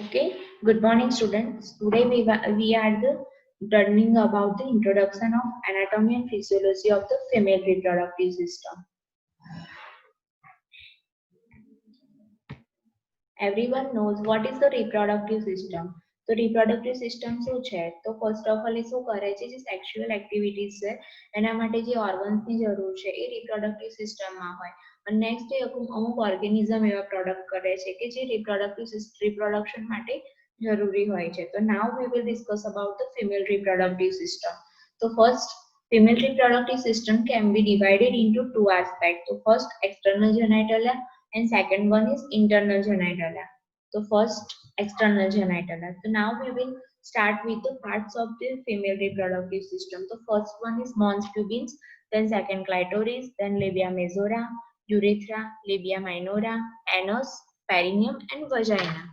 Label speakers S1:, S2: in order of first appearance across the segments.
S1: Okay, good morning, students. Today we are learning about the introduction of anatomy and physiology of the female reproductive system. Everyone knows what is the reproductive system. તો reproductive system શું છે? તો first of all એ શું કરે છે? જે sexual activities છે એના માટે જે organs ની જરૂર છે એ reproductive system માં હોય. અને next એ અમુક organism એવા product કરે છે કે જે reproduction માટે જરૂરી હોય છે. તો now we will discuss about the female reproductive system. તો first female reproductive system can be divided into two aspects. So first external genitalia and second one is internal genitalia. So first external genitalia. So now we will start with the parts of the female reproductive system. So first one is mons pubis, then second clitoris, then labia majora, urethra, labia minora, anus, perineum and vagina.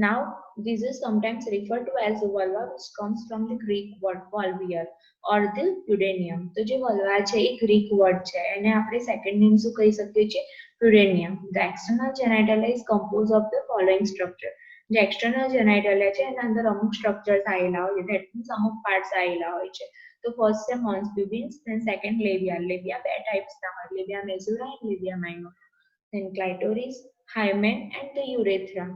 S1: Now this is sometimes referred to as the vulva, which comes from the Greek word vulvar or the duodenum. તો જે vulva છે એ Greek word છે એને આપણે second name શું કહી શકીએ છીએ? Duodenum. The external genitalia is composed of the following structure. જે external genitalia છે એના અંદર અમુક structures આવેલા હોય છે, that means અમુક parts આવેલા હોય છે. તો first છે mons pubis, then second labia. Labia બે types ના હોય, labia majora and labia minora. Then clitoris, hymen and the urethra.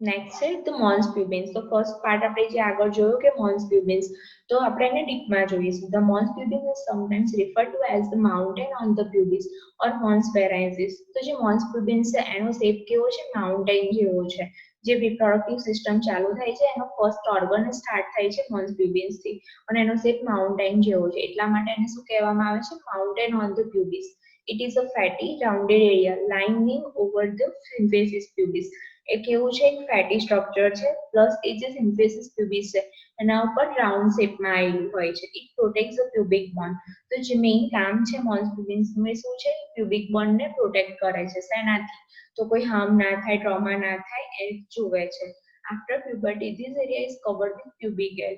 S1: Next છે ધ મોન્સ પ્યુબિન્સ. તો ફર્સ્ટ પાર્ટ આપણે જે આગળ જોયું કે મોન્સ પ્યુબિન્સ, તો આપણે એને ડીપમાં જોઈશું. The mons pubis is sometimes referred to as the mountain on the pubis or mons પેરેન્સિસ. તો જે મોન્સ પ્યુબિન્સ છે એનો શેપ કેવો છે? માઉન્ટેન જેવો છે. જે રિપ્રોડક્ટિવ સિસ્ટમ ચાલુ થાય છે એનો ફર્સ્ટ ઓર્ગન સ્ટાર્ટ થાય છે મોન્સ પ્યુબિન્સ થી અને એનો શેપ માઉન્ટેન જેવો છે. એટલા માટે એને શું કહેવામાં આવે છે? Mountain on the pubis. It is a fatty rounded area lying over the symphysis pubis. એ કેવું છે? એક ફેટી સ્ટ્રક્ચર છે પ્લસ એ જે સિમ્ફેસિસ પ્યુબિસ છે એના ઉપર રાઉન્ડ શેપમાં આવેલું હોય છે. ઇટ પ્રોટેક્ટ્સ ધ પ્યુબિક બોન. તો જે મેઇન કામ છે મોન્સ પ્યુબિન્સનું એ શું છે? પ્યુબિક બોનને પ્રોટેક્ટ કરે છે. શેનાથી? તો કોઈ હાર્મ ના થાય, ટ્રોમા ના થાય એ જોવે છે. After puberty this area is covered with pubic hair.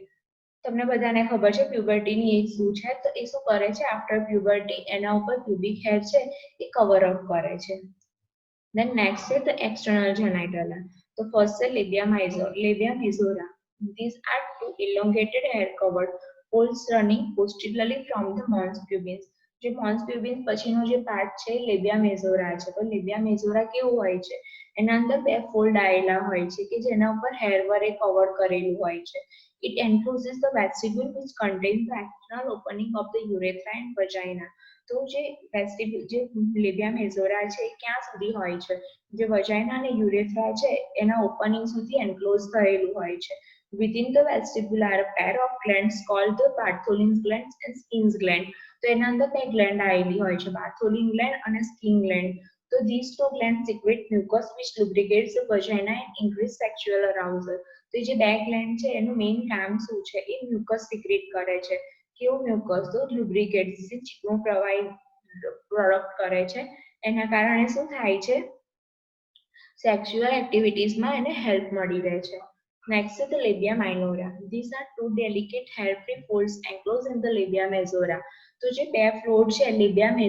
S1: તમને બધાને ખબર છે પ્યુબર્ટીની એજ શું છે? તો એ શું કરે છે? આફ્ટર પ્યુબર્ટી એના ઉપર પ્યુબિક હેર છે એ કવર અપ કરે છે. Then next is the external genitalia. The first is labia majora. These are two elongated hair-covered folds running posteriorly from the mons pubis. જે mons pubis પછીનો જે પાર્ટ છે લેબિયા મેજોરા છે. તો લેબિયા મેજોરા કેવું હોય છે? એના અંદર બે ફોલ્ડ આવેલા હોય છે કે જેના ઉપર હેર વરે કવર કરેલું હોય છે. It encloses the vestibule which contains the external opening of the urethra and vagina. તો જે વેસ્ટિબ્યુલ જે લેબિયા મેજોરા છે એ ક્યાં સુધી હોય છે? જે વજાઇના અને યુરેથ્રા છે એના ઓપનિંગ સુધી એન્ક્લોઝ થયેલું હોય છે. Within the vestibule are a pair of glands called the Bartholin's glands and Skin's gland. તો એના અંદર બે ગ્લેન્ડ આવેલી હોય છે, Bartholin gland અને Skin gland. તો these two glands secrete mucus which lubricates the vagina and increase sexual arousal. તો જે બે ગ્લેન્ડ છે એનું મેઇન કામ શું છે? એ મ્યુકસ સિક્રેટ કરે છે. કેવું મ્યુકસ? તો લ્યુબ્રિકેટ, જે ચીકણું પ્રવાહી પ્રોડક્ટ કરે છે એના કારણે શું થાય છે? સેક્સ્યુઅલ એક્ટિવિટીઝમાં એને હેલ્પ મળી રહે છે. નેક્સ્ટ છે the labia minora. These are two delicate hair free folds enclose in the labia majora. તો જે બે ફ્લોડ છે લેબિયા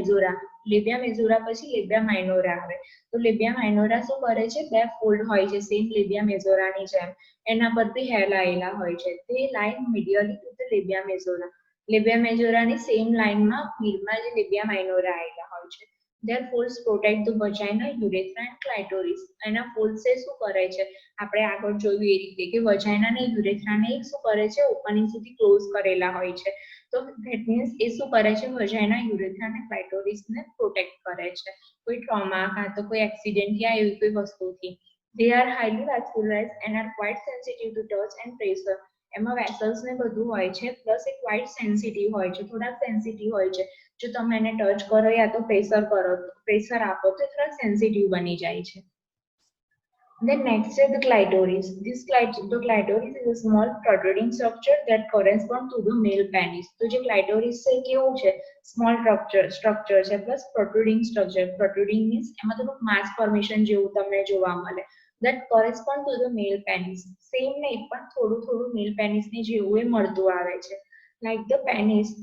S1: મેજોરા પછી લેબિયા માઇનોરા આવે. તો લેબિયા માઇનોરા શું કરે છે? બે ફોલ્ડ હોય છે સેમ લેબિયા મેજોરાની જેમ, એના પર બી હેર આવેલા હોય છે. તે line મીડિયલી to the labia મેજોરા. લેબિયા મેજોરાની same લાઈનમાં મિડમાં જે લેબિયા માઇનોરા આવેલા હોય છે. Their folds protect the vagina, urethra and clitoris. એના folds એ શું કરે છે? આપણે આગળ જોયું એ રીતે કે વજાઇના ને યુરેથ્રાને શું કરે છે? ઓપનિંગ સુધી ક્લોઝ કરેલા હોય છે. તો ધેટ મીન્સ એ શું કરે છે? વજાઇના, યુરેથ્રા અને ક્લાઇટોરિસને પ્રોટેક્ટ કરે છે કોઈ ટ્રોમા કાં તો કોઈ એક્સિડન્ટ યા એવી કોઈ વસ્તુથી. They are highly vascularized and are quite sensitive to touch and pressure. એમાં વેસલ્સ ને બધું હોય છે પ્લસ એ ક્વાઇટ સેન્સિટિવ હોય છે, થોડાક સેન્સિટિવ હોય છે. જો તમે એને ટચ કરો યા તો પ્રેશર આપો તો થોડા સેન્સિટિવ બની જાય છે. Then next is the clitoris. The clitoris is a small protruding structure that corresponds to the male penis. તો જે clitoris છે કેવું છે? સ્મોલ સ્ટ્રક્ચર છે પ્લસ પ્રોટ્રુડિંગ સ્ટ્રક્ચર. પ્રોટ્રુડિંગ મીન્સ એમાં થોડુંક માસ ફોર્મેશન જેવું તમને જોવા મળે. That correspond to the male penis. Same નહીં પણ થોડું થોડું મેલ પેનિસની જેવું એ મળતું આવે છે. Like the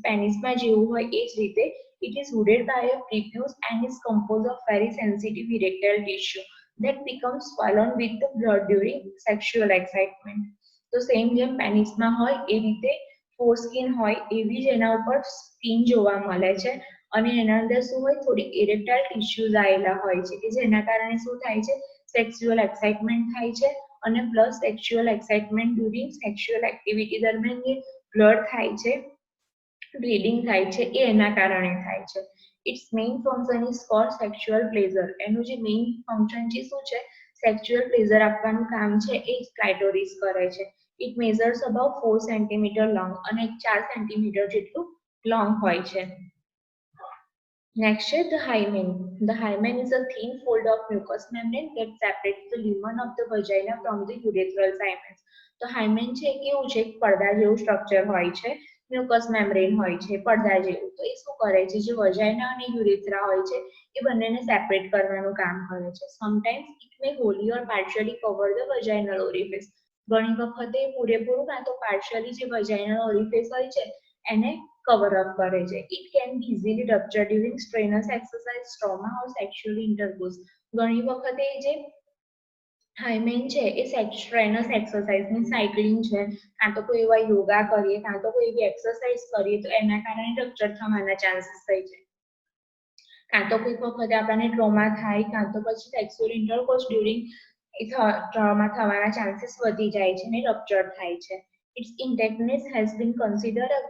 S1: penisમાં જેવું હોય એ જ રીતે it is hooded by a prepuce and is composed of very sensitive erectile tissue. that becomes swollen with the blood during sexual excitement. તો સેમ જેમ પેનિસમાં હોય એ રીતે ફોરસ્કિન હોય એવી જ એના ઉપર સ્કિન જોવા મળે છે અને એના અંદર શું હોય થોડી ઇરેક્ટાઇલ ટિશ્યુઝ આવેલા હોય છે કે જેના કારણે શું થાય છે સેક્સ્યુઅલ એક્સાઇટમેન્ટ થાય છે અને plus sexual excitement during sexual activity દરમિયાન જે બ્લડ થાય છે બ્લીડિંગ થાય છે એ એના કારણે થાય છે. It's main function is for sexual pleasure. એનું જે મેઇન ફંક્શન છે શું છે સેક્સ્યુઅલ પ્લેઝર આપવાનું કામ છે એ ક્લાઇટોરિસ કરે છે. It measures about 4 centimetre long અને 4 સેન્ટીમીટર જેટલું લોંગ હોય છે. Next is the hymen. The hymen is a thin fold of mucous membrane that separates the lumen of the vagina from the urethral hymen. તો hymen છે કેવું છે પડદા જેવું સ્ટ્રક્ચર હોય છે મ્યુકસ મેમ્બ્રેન હોય છે પડદા જેવું. તો એ શું કરે છે જે વજાઇના અને યુરેથ્રા હોય છે એ બંનેને સેપરેટ કરવાનું કામ કરે છે. Sometimes it may wholly or partially cover the vaginal orifice. ઘણી વખતે પૂરેપૂરું કાં તો પાર્શિયલી જે વજાઇનલ ઓરિફિસ હોય છે એને કવર અપ કરે છે. It can be easily rupture during strenuous exercise trauma or sexual intercourse. ઘણી વખતે જે હાઇમેન છે એ સ્ટ્રેનસ એક્સરસાઇઝ ની સાયકલિંગ છે કાં તો કોઈ એવા યોગા કરીએ કાં તો કોઈ એવી એક્સરસાઇઝ કરીએ તો એના કારણે રપ્ચર થવાના ચાન્સીસ થઈ છે. કાં તો કોઈક વખતે આપણને ટ્રોમા થાય કાં તો પછી સેક્સ્યુઅલ ઇન્ટરકોર્સ ડ્યુરિંગ ટ્રોમા થવાના ચાન્સીસ વધી જાય છે અને રપ્ચર થાય છે. Its intactness has been considered a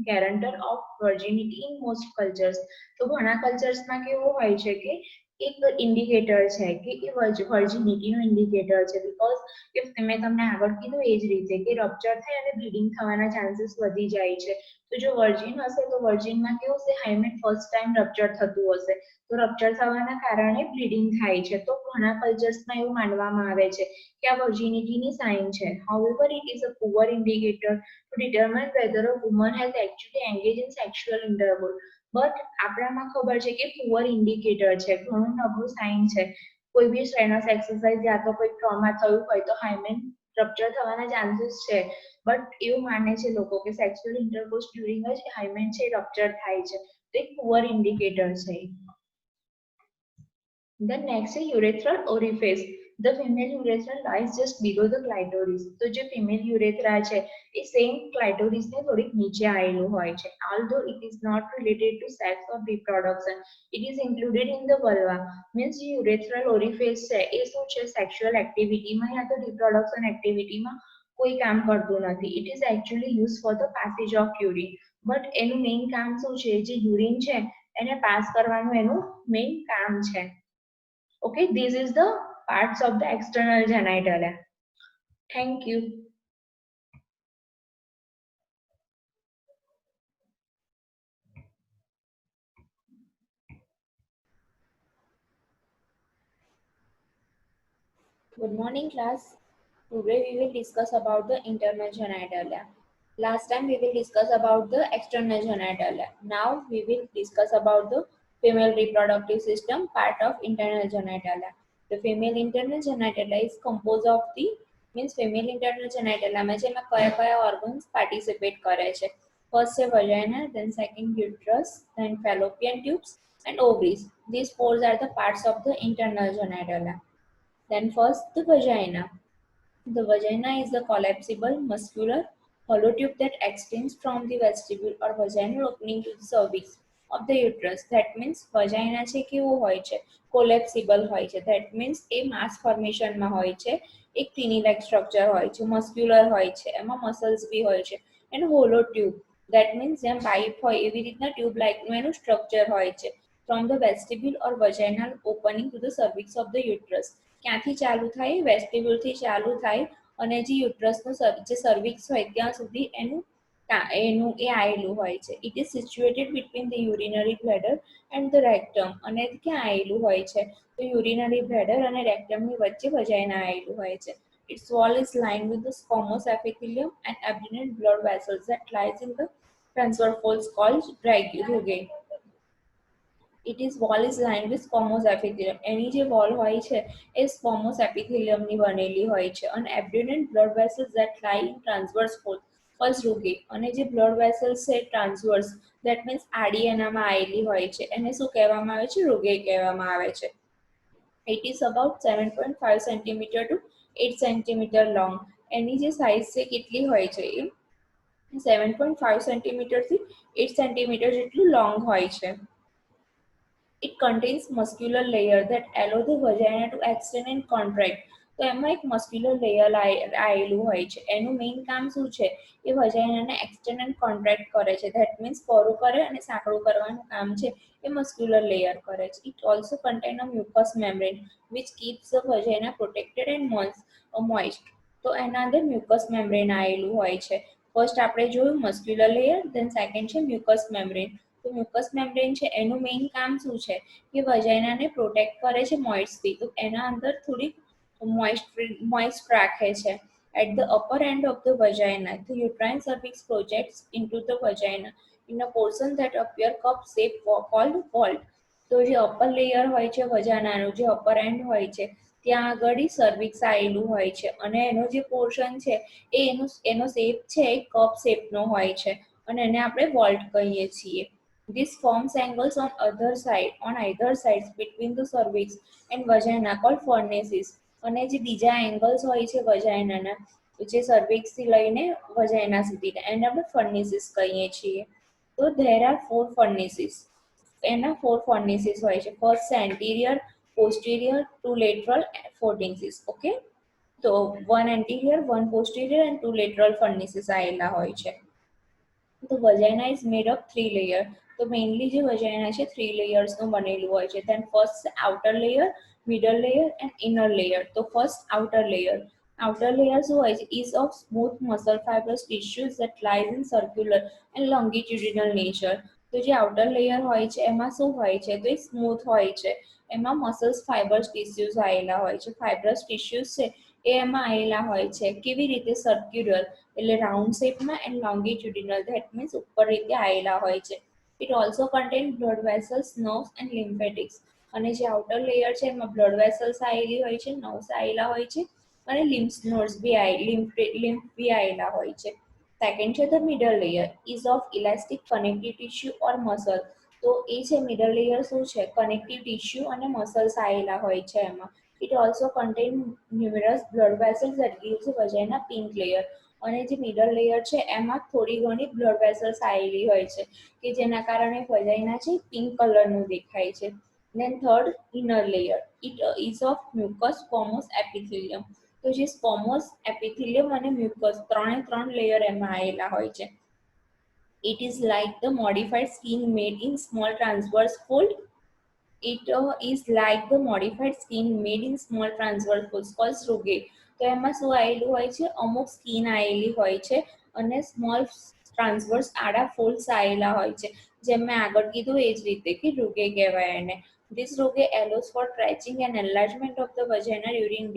S1: guarantor of virginity in most cultures. તો ઘણા કલ્ચર્સમાં કેવું હોય છે કે એક ઇન્ડિકેટર છે કે એ વર્જિનિટીનું ઇન્ડિકેટર છે બીકોઝ ઇફ મેં તમને આગળ કીધું એ જ રીતે કે રપ્ચર થાય અને બ્લીડિંગ થવાના ચાન્સીસ વધી જાય છે. તો જો વર્જિન હશે તો વર્જિનમાં કેવું હશે હાઇમેન ફર્સ્ટ ટાઈમ રપ્ચર થતું હશે તો રપ્ચર થવાના કારણે બ્લીડિંગ થાય છે. તો ઘણા કલ્ચર્સમાં એવું માનવામાં આવે છે કે આ વર્જિનિટીની સાઇન છે. However it is a poor indicator to determine whether a woman has actually engaged in sexual intercourse. But આપણામાં ખબર છે કે પુઅર ઇન્ડિકેટર છે ઘણું નબળું સાઇન છે. કોઈ બી સ્ટ્રેનસ એક્સરસાઇઝ યા તો કોઈ ટ્રોમા થયું હોય તો હાઇમેન રપ્ચર થવાના ચાન્સીસ છે બટ એવું માને છે લોકો કે સેક્સ્યુઅલ ઇન્ટરકોર્સ ડ્યુરિંગ જ હાઇમેન છે રપ્ચર થાય છે તો એક પુઅર ઇન્ડિકેટર છે. Then next is urethral orifice. The female urethra lies just below the clitoris. તો જે ફિમેલ યુરેથ્રા છે એ સેમ ક્લાઇટોરિસ ને થોડીક નીચે આવેલું હોય છે. Although it is not related to sex or reproduction, it is included in the vulva. Means જે urethral orifice છે એ શું છે સેક્સ્યુઅલ એક્ટિવિટીમાં યા તો રિપ્રોડક્શન એક્ટિવિટીમાં કોઈ કામ કરતું નથી. It is actually used for the passage of urine. But એનું મેઇન કામ શું છે જે યુરિન છે એને પાસ કરવાનું એનું મેઇન કામ છે. Okay, this is the parts of the external genitalia. Thank you.
S2: Good morning, class. Today we will discuss about the internal genitalia. Last time we will discuss about the external genitalia. Now we will discuss about the female reproductive system part of internal genitalia. The female internal genitalia is composed of the means female internal genitalia में જેમાં કયા organs participate કરે છે. First છે vagina, then second uterus, then fallopian tubes and ovaries. These four are the parts of the internal genitalia. Then first the vagina. The vagina is the collapsible muscular hollow tube that extends from the vestibule or vaginal opening to the cervix of the uterus. That means vagina છે કેવું હોય છે collapsible હોય છે. That means A mass formation માં હોય છે. એક tiny like structure હોય છે muscular હોય છે એમાં muscles બી હોય છે and hollow tube. That means જેમ પાઇપ હોય એવી રીતના ટ્યુબ લાઇક નું એનું સ્ટ્રક્ચર હોય છે from the vestibule or vaginal opening to the cervix of the uterus. ક્યાંથી ચાલુ થાય વેસ્ટિબ્યુલ થી ચાલુ થાય અને જે યુટ્રસનું જે સર્વિક્સ હોય ત્યાં સુધી એનું એ આવેલું હોય છે. It is situated between the urinary bladder and the rectum. અને ક્યાં આવેલું હોય છે તો યુરિનરી બ્લેડર અને રેક્ટમની વચ્ચે વજાઇના આવેલું હોય છે. Its wall is lined with the squamous epithelium and abdominal blood vessels that lies in the transverse folds called rugae. It is wall is lined with squamous epithelium. એની જે wall હોય છે એ squamous epithelium ની બનેલી હોય છે અને abdominal blood vessels that lie in transverse folds called rugae. અને જે blood vessels છે transverse that means આડી એનામાં આવેલી હોય છે એને શું કહેવામાં આવે છે rugae કહેવામાં આવે છે. It is about 7.5 centimeter to 8 centimeter long. એની જે સાઇઝ છે કેટલી હોય છે એ 7.5 સેન્ટીમીટર થી 8 સેન્ટીમીટર જેટલું લોંગ હોય છે. It contains muscular layer that allow the vagina to extend and contract. તો એમાં એક મસ્ક્યુલર લેયર આવેલું હોય છે. એનું મેઇન કામ શું છે? એ વજાઇનાને એક્સટેન્ડ એન્ડ કોન્ટ્રેક્ટ કરે છે. ધેટ મીન્સ પહોળું કરે અને સાંકડું કરવાનું કામ છે એ મસ્ક્યુલર લેયર કરે છે. It also contain a mucus membrane which keeps the vagina protected and moist. તો એના અંદર મ્યુકસ મેમ્બ્રેન આવેલું હોય છે. ફર્સ્ટ આપણે જોયું મસ્ક્યુલર લેયર, ધેન સેકન્ડ છે મ્યુકસ મેમ્બ્રેન. તો મ્યુકસ મેમ્બ્રેન છે એનું મેઇન કામ શું છે? કે વજાઇનાને પ્રોટેક્ટ કરે છે મોઇસ્ટથી. તો એના અંદર થોડીક moist રાખે છે. At the upper end of the vagina, the uterine cervix projects into the vagina in a portion that appear cup shape called vault. તો જે અપર લેયર હોય છે વજાનાનું, જે અપર એન્ડ હોય છે ત્યાં આગળ સર્વિક્સ આવેલું હોય છે અને એનો જે પોર્શન છે એ એનો શેપ છે એ કપ શેપનો હોય છે અને એને આપણે વોલ્ટ કહીએ છીએ. This forms angles on either sides between the cervix and vagina called furnaces. અને જે બીજા એંગલ્સ હોય છે વજાઇનાના, જે સર્વિક્સ થી લઈને વજાઇના સુધી, એને આપણે ફર્નેસીસ કહીએ છીએ. તો ધેર આર 4 ફર્નેસીસ. એના 4 ફર્નેસીસ હોય છે. ફર્સ્ટ છે anterior, posterior, 2 lateral, 14 inches. Okay, તો 1 anterior, 1 posterior and 2 lateral fornices આવેલા હોય છે. તો vagina is made of 3 layer. તો મેઇનલી જે વજાઇના છે 3 લેયર્સનું બનેલું હોય છે. Then first outer layer, middle layer and inner layer. તો first outer layer. Outer layer શું હોય છે? Is of smooth muscle fibres tissues that lies in circular and longitudinal nature. તો જે આઉટર લેયર હોય છે એમાં શું હોય છે? તો એ સ્મૂથ હોય છે. એમાં મસલ્સ ફાઇબર્સ ટિશ્યુઝ આવેલા હોય છે. ફાઇબરસ ટિશ્યુઝ છે એ એમાં આવેલા હોય છે. કેવી રીતે? સર્ક્યુલર એટલે રાઉન્ડ શેપમાં એન્ડ લોંગિટ્યુડિનલ, ધેટ મીન્સ ઉપર રીતે આવેલા હોય છે. It also contain blood vessels, nerves and lymphatics. અને જે આઉટર લેયર છે એમાં બ્લડ વેસલ્સ આવેલી હોય છે, નર્વ્સ આવેલા હોય છે અને લિમ્ફ નોડ્સ બી લિમ્ફ બી આવેલા હોય છે. સેકન્ડ છે the middle layer ease of elastic connective tissue or muscle. તો એ છે મિડલ લેયર શું છે? કનેક્ટિવ ટિશ્યુ અને મસલ્સ આવેલા હોય છે એમાં. It also contain numerous blood vessels that gives vagina pink layer. અને જે મિડલ લેયર છે એમાં થોડી ઘણી બ્લડ વેસલ્સ આવેલી હોય છે કે જેના કારણે વજાઇના છે પિંક કલરનું દેખાય છે. Then third inner layer. It is of mucus, squamous, epithelium. તો જે સ્કોમોસ, એપિથેલિયમ અને મ્યુકસ ત્રણ લેયર એમાં આવેલા હોય છે. It is like the modified skin made in small transverse fold. It is like the modified skin made in small transverse folds called rugae. તો એમાં શું આવેલું હોય છે? અમુક સ્કિન આવેલી હોય છે અને સ્મોલ ટ્રાન્સવર્સ આડા ફોલ્ડ્સ આવેલા હોય છે. જેમ મેં આગળ કીધું એ જ રીતે કે રૂગે કહેવાય એને. This rugae allows for stretching and enlargement of the vagina during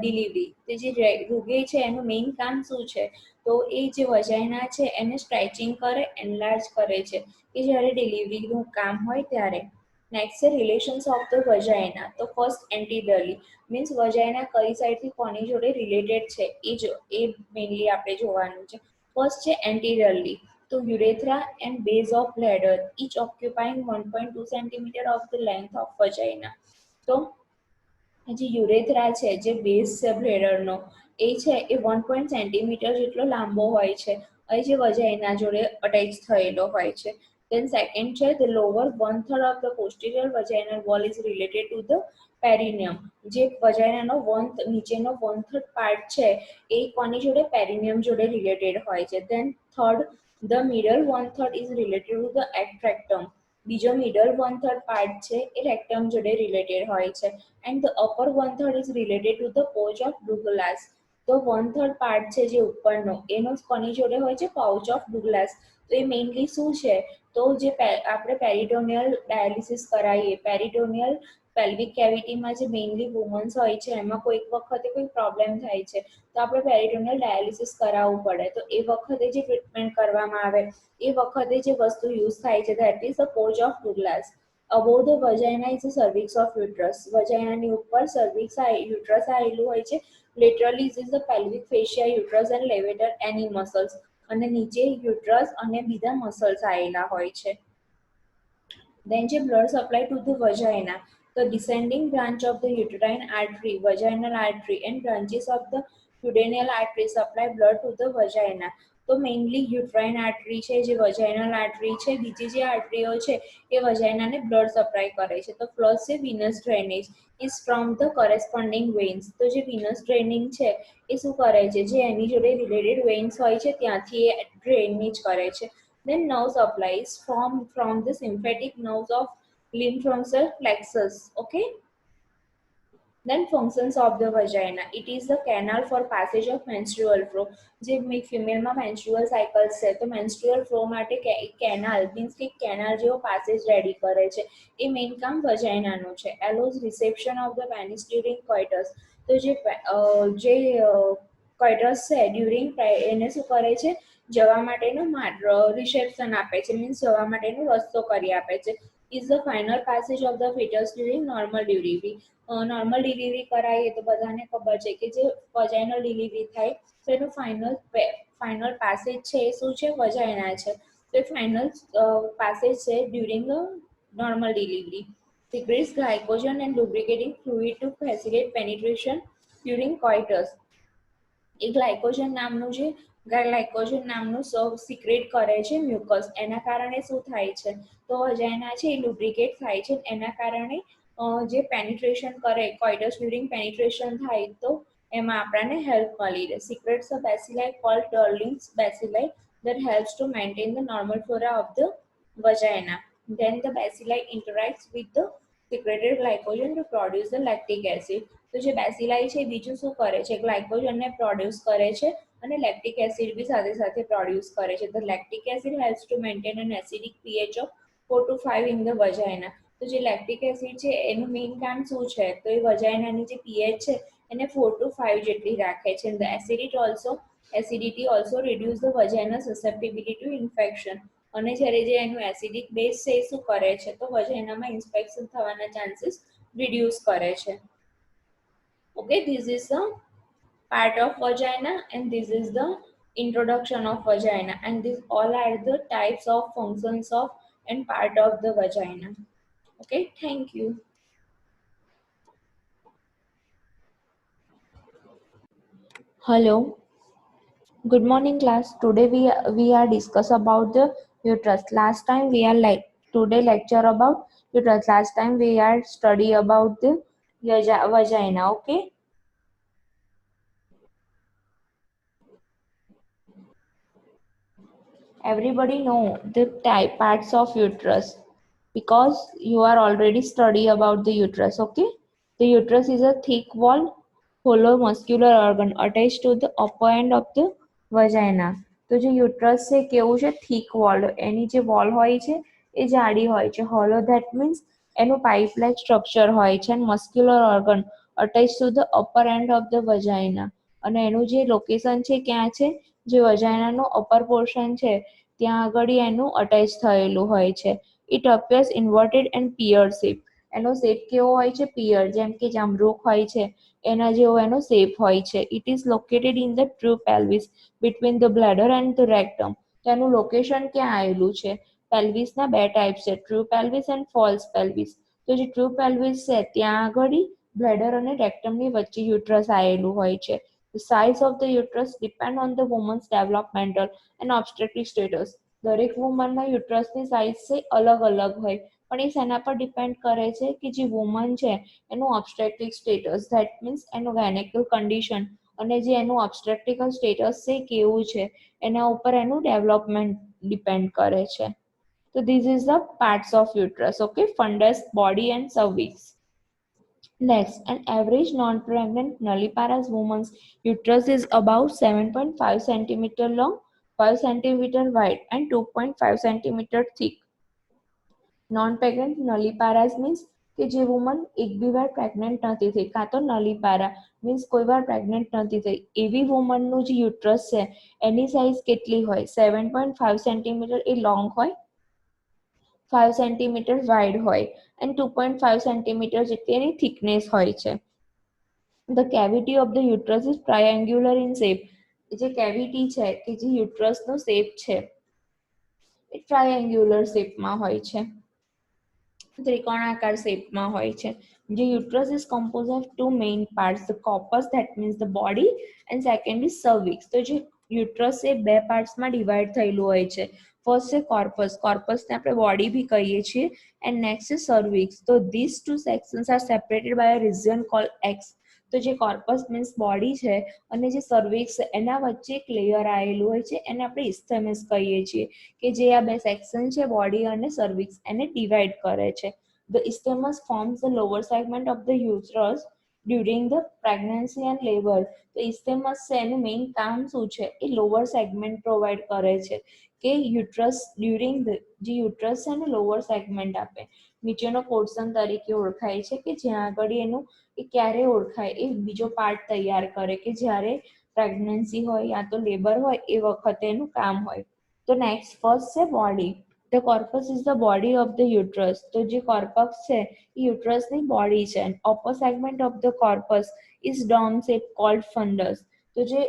S2: delivery. તે જે રૂગે છે એનું મેઇન કામ શું છે? તો એ જે વજાઇના છે એને સ્ટ્રેચિંગ કરે, એનલાર્જ કરે છે કે જ્યારે ડિલિવરીનું કામ હોય ત્યારે. નેક્સ્ટ છે રિલેશન્સ ઓફ ધ વજાઇના. તો ફર્સ્ટ એન્ટિડરલી મીન્સ વજાઇના કઈ સાઈડથી કોની જોડે રિલેટેડ છે એ મેઇનલી આપણે જોવાનું છે. ફર્સ્ટ છે એન્ટિડરલી. તો urethra and base of bladder each occupying 1.2 centimetre of the length of vagina. તો જે યુરેથ્રા છે, જે બેઝ છે બ્લેડરનો, એ છે એ 1 સેન્ટીમીટર જેટલો લાંબો હોય છે અને જે વજાઇના જોડે અટેચ થયેલો હોય છે. Then second છે the lower 1/3 of the posterior vaginal wall is related to the perineum. જે વજાઇનાનો નીચેનો 1/3 પાર્ટ છે એ કોની જોડે? પેરિનિયમ જોડે રિલેટેડ હોય છે. Then third, the middle 1/3 is related to the rectum. બીજો મિડલ 1/3 પાર્ટ છે એ રેક્ટમ જોડે રિલેટેડ હોય છે. And the upper 1/3 is related to the pouch of Douglas. તો 1/3 પાર્ટ છે જે ઉપરનો એનો કોની જોડે હોય છે? Pouch of Douglas. તો એ મેઇનલી શું છે? તો જે આપણે પેરિટોનિયલ ડાયાલિસિસ કરાવીએ, પેરિટોનિયલ પેલ્વિક કેવિટીમાં જે મેઇનલી વુમન્સ હોય છે એમાં કોઈક વખતે કોઈ પ્રોબ્લેમ થાય છે તો આપણે પેરિટોનિયલ ડાયાલિસિસ કરાવવું પડે. તો એ વખતે જે ટ્રીટમેન્ટ કરવામાં આવે એ વખતે જે વસ્તુ યુઝ થાય છે that is the pouch of Douglas. Above the vagina is the cervix of uterus. વજાઇનાની ઉપર સર્વિક્સ યુટ્રસ આવેલું હોય છે. Laterally is the pelvic fascia, uterus and levator any muscles. અને નીચે યુટ્રસ અને બીજા મસલ્સ આવેલા હોય છે. Then જે blood supply to the vagina. The descending branch of the uterine artery, vaginal artery, and branches of the duodenal artery supply blood to the vagina. તો mainly uterine artery છે, જે vaginal artery છે, બીજી જે આર્ટરીઓ છે એ વજાઇનાને blood supply કરે છે. તો પ્લસ છે venous drainage is from the corresponding veins. તો જે વિનસ ડ્રેનિંગ છે એ શું કરે છે, જે એની જોડે રિલેટેડ વેન્સ હોય છે ત્યાંથી એ ડ્રેનેજ કરે છે. Then nerve supplies from the sympathetic nerves of lymph nodes plexus. Okay. Then functions of the vagina. It is the canal for passage of menstrual flow. જે ફિમેલમાં મેન્સ્ટ્રુઅલ સાયકલ્સ છે તો menstrual flow માટે canal means કે canal જેવો પાસેજ ready કરે છે. એ main કામ વજાઇનાનું છે. Allows reception of the penis during coitus. તો જે કોઇટસ છે ડ્યુરિંગ એને શું કરે છે, જવા માટેનો રિસેપ્શન આપે છે, મીન્સ જવા માટેનો રસ્તો કરી આપે છે. Is the final passage of the fetus during normal delivery. Normal delivery કરાવીએ તો બધાને ખબર છે કે જે વજાઇનલ ડિલિવરી થાય તો એનું ફાઇનલ પાસેજ છે એ શું છે, વજાઇના છે. તો એ ફાઇનલ પાસેજ છે during normal delivery. Secretes glycogen and lubricating fluid to facilitate penetration during coitus. A glycogen નામનું સિક્રેટ કરે છે મ્યુકસ. એના કારણે શું થાય છે, તો વજાઇના છે એ લુબ્રિકેટ થાય છે. એના કારણે જે પેનિટ્રેશન કરે કોઇટસ ડ્યુરિંગ પેનિટ્રેશન થાય તો એમાં આપણને હેલ્પ મળી રહે. Secrets of bacilli called Doderlein's bacilli that helps to maintain the normal flora of the vagina. Then the bacilli interacts with the secreted glycogen to produce the lactic acid. તો જે બેસિલાઈ છે બીજું શું કરે છે, ગ્લાયકોજનને પ્રોડ્યુસ કરે છે અને લેક્ટિક એસિડ બી સાથે સાથે પ્રોડ્યુસ કરે છે. The lactic acid helps to maintain an acidic pH of 4 to 5 in the vagina. તો જે લેક્ટિક એસિડ છે એનું મેઇન કામ શું છે, તો એ વજાઇનાની જે પીએચ છે એને 4 to 5 જેટલી રાખે છે. The acidity also reduce the vaginal susceptibility to infection. અને જ્યારે જે એનું એસિડિક બેઝ છે એ શું કરે છે, તો વજાઇનામાં ઇન્ફેક્શન થવાના ચાન્સીસ રિડ્યુસ કરે છે. Okay, this is the part of vagina and this is the introduction of vagina, and these all are the types of functions of and part of the vagina. Okay, thank you.
S1: Hello. Good morning, class. Today we are discuss about the uterus. Last time we are today lecture about uterus. Last time we are study about the vagina. Okay. Everybody know the type parts of uterus because you are already study about the uterus. Okay. The uterus is a thick wall hollow muscular organ attached to the upper end of the vagina. તો જે uterus છે કેવું છે, thick wall. એની જે wall હોય છે એ જાડી હોય છે. હોલો ધેટ મીન્સ એનું પાઇપ લાઇક સ્ટ્રક્ચર હોય છે. And muscular organ attach to the upper end of the vagina. અને એનું જે લોકેશન છે ક્યાં છે, જે વજાઇનાનું અપર પોર્શન છે ત્યાં આગળ એનું અટેચ થયેલું હોય છે. ઇટ અપિયર્સ ઇન્વર્ટેડ એન્ડ પિયર શેપ. એનો શેપ કેવો હોય છે, પિયર, જેમ કે જામરૂખ હોય છે એના જેવો એનો શેપ હોય છે. It is located in the true pelvis between the bladder and the rectum. તેનું લોકેશન ક્યાં આવેલું છે, પેલ્વિસના બે ટાઈપ છે, true pelvis and false pelvis. તો જે ટ્રુ પેલ્વિસ છે ત્યાં આગળ બ્લેડર અને રેક્ટમની વચ્ચે યુટ્રસ આવેલું હોય છે. The size of the uterus depend on the woman's developmental and obstetric status. દરેક વુમનના યુટ્રસની સાઇઝ છે અલગ અલગ હોય, પણ એ શેના પર ડિપેન્ડ કરે છે કે જે વુમન છે એનું ઓબ્સ્ટેટ્રિક સ્ટેટસ, ધેટ મીન્સ એનું ગાયનેકલ કન્ડિશન અને જે એનું ઓબ્સ્ટેટ્રિકલ સ્ટેટસ છે કેવું છે એના ઉપર એનું ડેવલપમેન્ટ ડિપેન્ડ કરે છે. So this is the parts of uterus. Okay, fundus, body and cervix. Next, an average non-pregnant nulliparous woman's uterus is about 7.5 cm long, 5 cm wide and 2.5 cm thick. Non-pregnant nulliparous means કે જે woman એક બી વાર pregnant નથી થઈ, કાં તો નલીપારા means કોઈ વાર પ્રેગ્નન્ટ નથી થઈ એવી વુમનનું જે યુટ્રસ છે એની સાઇઝ કેટલી હોય, 7.5 સેન્ટીમીટર એ લોંગ હોય, 5 સેન્ટીમીટર વાઇડ હોય and 2.5 સેન્ટીમીટર જેટલી એની થિકનેસ હોય છે. The cavity of the uterus is triangular in shape. જે કેવિટી છે કે જે યુટ્રસનો શેપ છે એ ટ્રાયેંગ્યુલર શેપમાં હોય છે.
S2: ત્રિકોણાકાર શેપમાં હોય છે. જે uterus is compose of two main parts, the corpus that means the body and second is cervix. તો જે યુટ્રસ એ બે પાર્ટ્સમાં ડિવાઈડ થયેલું હોય છે. ફર્સ્ટ છે કોર્પસ, કોર્પસને આપણે બોડી બી કહીએ છીએ, એન્ડ નેક્સ્ટ ઇઝ સર્વિક્સ. તો this two sections are separated by a region called X. તો જે કોર્પસ મીન્સ બોડી છે અને જે સર્વિક્સ એના વચ્ચે એક લેયર આવેલું હોય છે એને આપણે ઇસ્થેમસ કહીએ છીએ, કે જે આ બે સેક્શન છે બોડી અને સર્વિક્સ એને ડિવાઈડ કરે છે. The isthmus forms the lower segment of the uterus during the pregnancy and labor. તો isthmus છે એનું મેઇન કામ શું છે, એ લોઅર સેગમેન્ટ પ્રોવાઈડ કરે છે, કે યુટ્રસ ડ્યુરિંગ જે યુટ્રસ છે એને લોઅર સેગમેન્ટ આપે, નીચેનો પોર્શન તરીકે ઓળખાય છે, કે જ્યાં આગળ એનું એ ક્યારે ઓળખાય, એ બીજો પાર્ટ તૈયાર કરે કે જ્યારે પ્રેગ્નન્સી હોય યા તો લેબર હોય એ વખતે એનું કામ હોય. તો નેક્સ્ટ ફર્સ્ટ છે body. The corpus is the body of the uterus. તો જે કોર્પસ છે એ યુટ્રસની બોડી છે. Upper segment of the corpus is dome shape called fundus. તો જે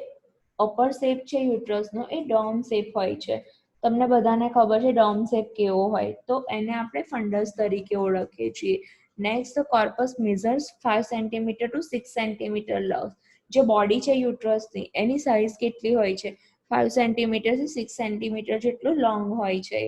S2: અપર શેપ છે યુટ્રસનો એ ડોમ શેપ હોય છે. તમને બધાને ખબર છે ડોમ શેપ કેવો હોય, તો એને આપણે ફંડસ તરીકે ઓળખીએ છીએ. Next the corpus measures 5 centimetre to 6 centimetre long. જે બોડી છે યુટ્રસની એની સાઇઝ કેટલી હોય છે, 5 સેન્ટીમીટર થી 6 સેન્ટીમીટર જેટલું લોંગ હોય છે.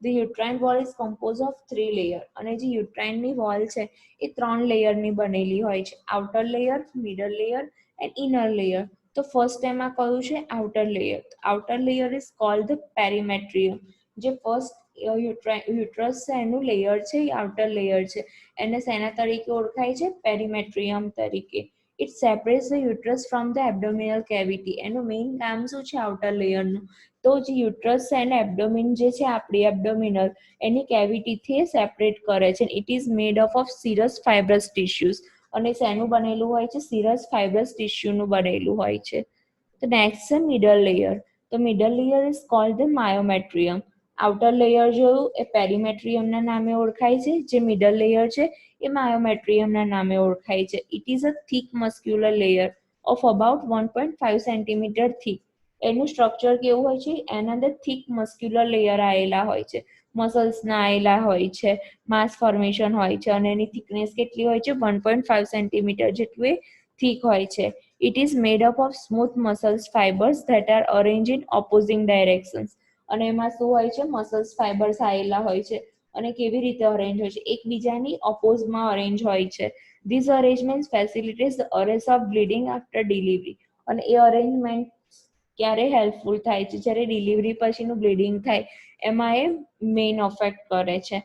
S2: The uterine wall is compose of 3 layer. અને જે યુટ્રાઇનની વોલ છે એ 3 લેયરની બનેલી હોય છે, outer layer, middle layer and inner layer. તો ફર્સ્ટ એમાં કયું છે outer layer. Outer layer is called the perimetrium. જે ફર્સ્ટ યુટ્રસ છે એનું લેયર છે એ આઉટર લેયર છે, એને શેના તરીકે ઓળખાય છે, પેરીમેટ્રિયમ તરીકે. It separates the uterus from the abdominal cavity. એનું મેઇન કામ શું છે આઉટર લેયરનું, તો જે યુટ્રસ છે એને એબ્ડોમિન જે છે આપણી એબ્ડોમિનલ એની કેવિટીથી સેપરેટ કરે છે. It is made of serous fibrous tissues. અને શેનું બનેલું હોય છે, સિરસ ફાઇબ્રસ ટિશ્યુનું બનેલું હોય છે. તો નેક્સ્ટ છે મિડલ લેયર. તો middle layer is called the myometrium. Outer layer જોયું એ પેરીમેટ્રિયમના નામે ઓળખાય છે, જે મિડલ લેયર છે એ માયોમેટ્રિયમના નામે ઓળખાય છે. It is a thick muscular layer of about 1.5 centimetre thick. એનું સ્ટ્રક્ચર કેવું હોય છે, એના અંદર થિક મસ્ક્યુલર લેયર આવેલા હોય છે, મસલ્સના આવેલા હોય છે, માસ ફોર્મેશન હોય છે, અને એની થિકનેસ કેટલી હોય છે, 1.5 સેન્ટીમીટર જેટલું એ થિક હોય છે. It is made up of smooth muscles fibres that are arrange in opposing directions. અને એમાં શું હોય છે, મસલ્સ ફાઇબર્સ આવેલા હોય છે, અને કેવી રીતે અરેન્જ હોય છે, એકબીજાની ઓપોઝમાં અરેન્જ હોય છે. This arrangement facilitates the arrest of bleeding after delivery. અને એ અરેન્જમેન્ટ ક્યારે હેલ્પફુલ થાય છે, જ્યારે ડિલિવરી પછીનું બ્લીડિંગ થાય એમાં એ મેઇન અફેક્ટ કરે છે.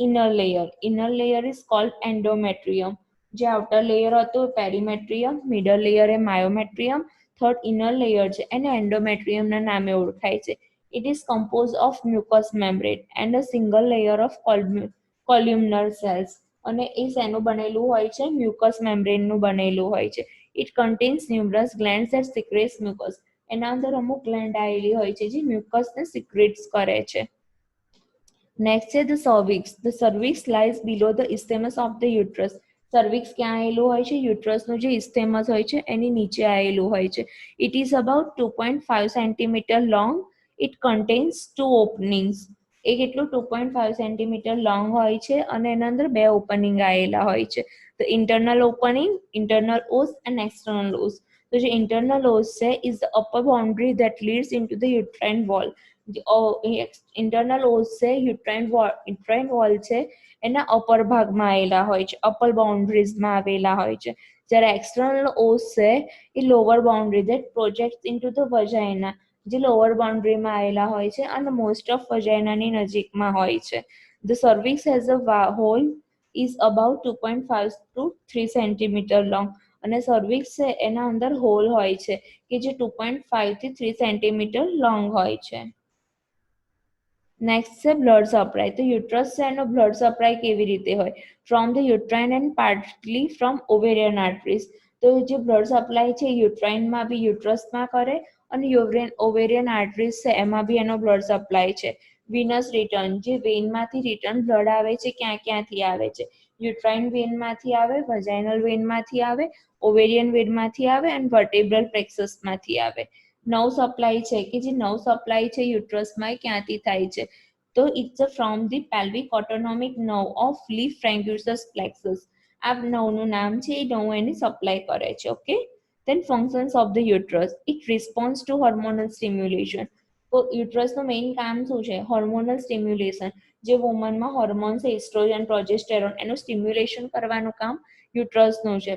S2: Inner layer. Inner layer is called endometrium. જે આઉટર લેયર હતું પેરીમેટ્રિયમ, મિડલ લેયર એ માયોમેટ્રિયમ, થર્ડ ઇનર લેયર છે એને એન્ડોમેટ્રિયમના નામે ઓળખાય છે. It is compose of mucus membrane and a single layer of columnar cells. અને એ શેનું બનેલું હોય છે, મ્યુકસ મેમ્બ્રેનનું બનેલું હોય છે. It contains ન્યુમરસ glands and secrets mucus. એના અંદર અમુક ગ્લેન્ડ આવેલી હોય છે જે મ્યુકસને સિક્રેટ્સ કરે છે. નેક્સ્ટ છે the cervix. The cervix lies below the isthmus of the uterus. Cervix ક્યાં આવેલું હોય છે, યુટ્રસનું જે ઇસ્થેમસ હોય છે એની નીચે આવેલું હોય છે. It is about 2.5 centimetre long. It contains 2 openings. એ કેટલું 2.5 સેન્ટીમીટર લોંગ હોય છે અને એના અંદર 2 ઓપનિંગ આવેલા હોય છે. The internal opening, internal os and external os. તો જે ઇન્ટરનલ ઓસ છે is the upper boundary that leads into the uterine wall. Internal os છે યુટ્રાઇન વોલ છે એના અપર ભાગમાં આવેલા હોય છે, અપર બાઉન્ડ્રીઝમાં આવેલા હોય છે. જ્યારે એક્સટર્નલ ઓસ છે એ lower boundary that project into the vagina, જે લોઅર બાઉન્ડ્રીમાં આવેલા હોય છે અને મોસ્ટ ઓફ વજાઇનાની નજીકમાં હોય છે. The cervix has a hole is about 2.5 to 3 centimetre long. અને સર્વિક્સ છે એના અંદર હોલ હોય છે કે જે 2.5 થી 3 સેન્ટીમીટર લોંગ હોય છે. નેક્સ્ટ છે બ્લડ સપ્લાય. તો યુટ્રસ છે એનો બ્લડ સપ્લાય કેવી રીતે હોય, from the uterine and partly from ovarian arteries. તો જે બ્લડ સપ્લાય છે યુટ્રાઇનમાં બી યુટ્રસમાં કરે અને ઓવેરિયન આર્ટરીઝ છે એમાં બી એનો બ્લડ સપ્લાય છે. Venus return. જે વેનમાંથી રિટર્ન બ્લડ આવે છે ક્યાંથી આવે છે, યુટ્રાઇન વેનમાંથી આવે, વજાઇનલ વેનમાંથી આવે, ઓવેરિયન વેનમાંથી આવે અને વર્ટેબ્રલ પ્લેક્સસમાંથી આવે. નવ સપ્લાય છે કે જે નવ સપ્લાય છે યુટ્રસમાં ક્યાંથી થાય છે, તો it's from the pelvic autonomic nerve of Lee Frankenhauser plexus. આ નર્વનું નામ છે, એ નર્વ એને સપ્લાય કરે છે. Okay, then functions of the uterus, it responds to hormonal stimulation. તો યુટ્રસનું મેઇન કામ શું છે? Hormonal stimulation. જે વુમનમાં હોર્મોન્સ એસ્ટ્રોજન પ્રોજેસ્ટેરોન એનું સ્ટિમ્યુલેશન કરવાનું કામ યુટ્રસનું છે.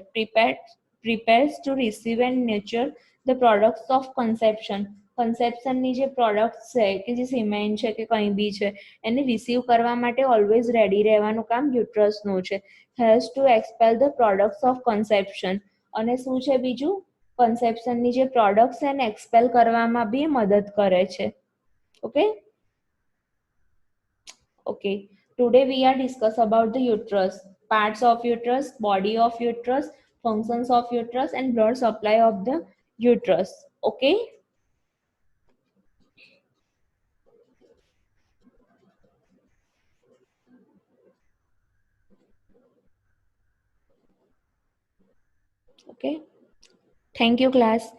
S2: Prepares to receive and nurture the products of conception. કન્સેપ્શનની જે પ્રોડક્ટ્સ છે કે જે સિમેન્ટ છે કે કંઈ બી છે એને રિસીવ કરવા માટે ઓલવેઝ રેડી રહેવાનું કામ યુટ્રસનું છે. Has to expel the products of conception. અને શું છે બીજું? કન્સેપ્શનની જે પ્રોડક્ટ્સ છે એને એક્સપેલ કરવામાં બી મદદ કરે છે. Okay, okay, today we are discuss about the uterus, parts of uterus, body of uterus, functions of uterus and blood supply of the uterus. Okay, okay, thank you class.